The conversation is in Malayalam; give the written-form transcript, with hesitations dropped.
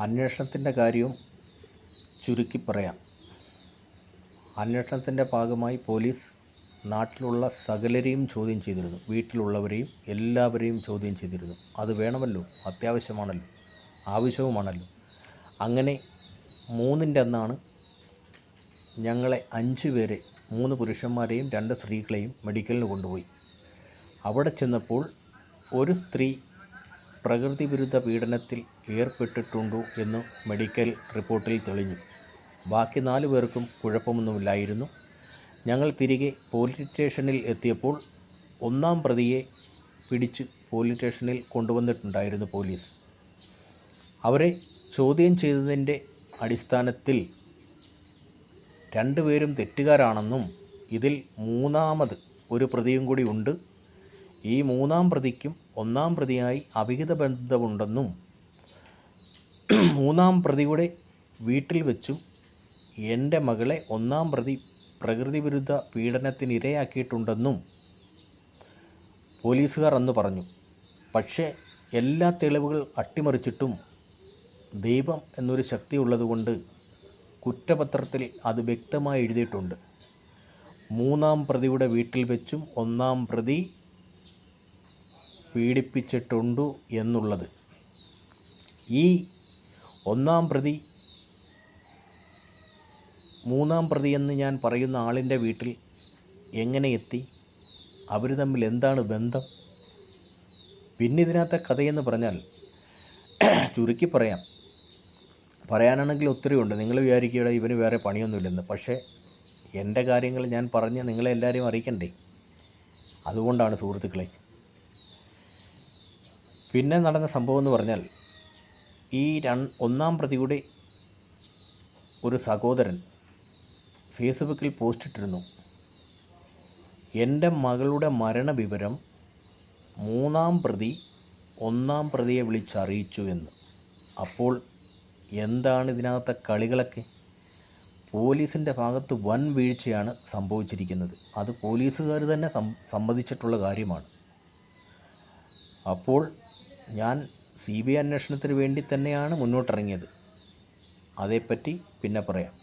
അന്വേഷണത്തിൻ്റെ കാര്യവും ചുരുക്കി പറയാം. അന്വേഷണത്തിൻ്റെ ഭാഗമായി പോലീസ് നാട്ടിലുള്ള സകലരെയും ചോദ്യം ചെയ്തിരുന്നു. വീട്ടിലുള്ളവരെയും എല്ലാവരെയും ചോദ്യം ചെയ്തിരുന്നു. അത് വേണമല്ലോ, അത്യാവശ്യമാണല്ലോ, ആവശ്യവുമാണല്ലോ. അങ്ങനെ 3-ൻ്റെ അന്നാണ് ഞങ്ങളെ 5 പേരെ, 3 പുരുഷന്മാരെയും 2 സ്ത്രീകളെയും മെഡിക്കലിന് കൊണ്ടുപോയി. അവിടെ ചെന്നപ്പോൾ ഒരു സ്ത്രീ പ്രകൃതി വിരുദ്ധ പീഡനത്തിൽ ഏർപ്പെട്ടിട്ടുണ്ടോ എന്ന് മെഡിക്കൽ റിപ്പോർട്ടിൽ തെളിഞ്ഞു. ബാക്കി 4 പേർക്കും കുഴപ്പമൊന്നുമില്ലായിരുന്നു. ഞങ്ങൾ തിരികെ പോലീസ് സ്റ്റേഷനിൽ എത്തിയപ്പോൾ 1-ാം പ്രതിയെ പിടിച്ച് പോലീസ് സ്റ്റേഷനിൽ കൊണ്ടുവന്നിട്ടുണ്ടായിരുന്നു പോലീസ്. അവരെ ചോദ്യം ചെയ്തതിൻ്റെ അടിസ്ഥാനത്തിൽ 2 പേരും തെറ്റുകാരാണെന്നും ഇതിൽ 3-ാമത് ഒരു പ്രതിയും കൂടി ഉണ്ട്, ഈ 3-ാം പ്രതിക്കും 1-ാം പ്രതിയായി അവിഹിത ബന്ധമുണ്ടെന്നും 3-ാം പ്രതിയുടെ വീട്ടിൽ വെച്ചും എൻ്റെ മകളെ 1-ാം പ്രതി പ്രകൃതി വിരുദ്ധ പീഡനത്തിനിരയാക്കിയിട്ടുണ്ടെന്നും പോലീസുകാർ അന്ന് പറഞ്ഞു. പക്ഷേ എല്ലാ തെളിവുകൾ അട്ടിമറിച്ചിട്ടും ദൈവം എന്നൊരു ശക്തി ഉള്ളതുകൊണ്ട് കുറ്റപത്രത്തിൽ അത് വ്യക്തമായി എഴുതിയിട്ടുണ്ട്. 3-ാം പ്രതിയുടെ വീട്ടിൽ വെച്ചും 1-ാം പ്രതി പീഡിപ്പിച്ചിട്ടുണ്ടു എന്നുള്ളത്. ഈ 1-ാം പ്രതി 3-ാം പ്രതിയെന്ന് ഞാൻ പറയുന്ന ആളിൻ്റെ വീട്ടിൽ എങ്ങനെ എത്തി? അവർ തമ്മിൽ എന്താണ് ബന്ധം? പിന്നെ ഇതിനകത്തെ കഥയെന്ന് പറഞ്ഞാൽ ചുരുക്കി പറയാനാണെങ്കിൽ ഒത്തിരി ഉണ്ട്. നിങ്ങൾ വിചാരിക്കുക ഇവന് വേറെ പണിയൊന്നുമില്ലെന്ന്. പക്ഷേ എൻ്റെ കാര്യങ്ങൾ ഞാൻ പറഞ്ഞ് നിങ്ങളെ എല്ലാവരെയും അറിയിക്കണ്ടേ? അതുകൊണ്ടാണ് സുഹൃത്തുക്കളെ. പിന്നെ നടന്ന സംഭവം എന്ന് പറഞ്ഞാൽ, ഈ 1-ാം പ്രതിയുടെ ഒരു സഹോദരൻ ഫേസ്ബുക്കിൽ പോസ്റ്റിട്ടിരുന്നു, എൻ്റെ മകളുടെ മരണവിവരം 3-ാം പ്രതി 1-ാം പ്രതിയെ വിളിച്ചറിയിച്ചു എന്ന്. അപ്പോൾ എന്താണ് ഇതിനകത്തെ കളികളൊക്കെ? പോലീസിൻ്റെ ഭാഗത്ത് വൻ വീഴ്ചയാണ് സംഭവിച്ചിരിക്കുന്നത്. അത് പോലീസുകാർ തന്നെ സമ്മതിച്ചിട്ടുള്ള കാര്യമാണ്. അപ്പോൾ ഞാൻ CBI അന്വേഷണത്തിന് വേണ്ടി തന്നെയാണ് മുന്നോട്ടിറങ്ങിയത്. അതേപ്പറ്റി പിന്നെ പറയാം.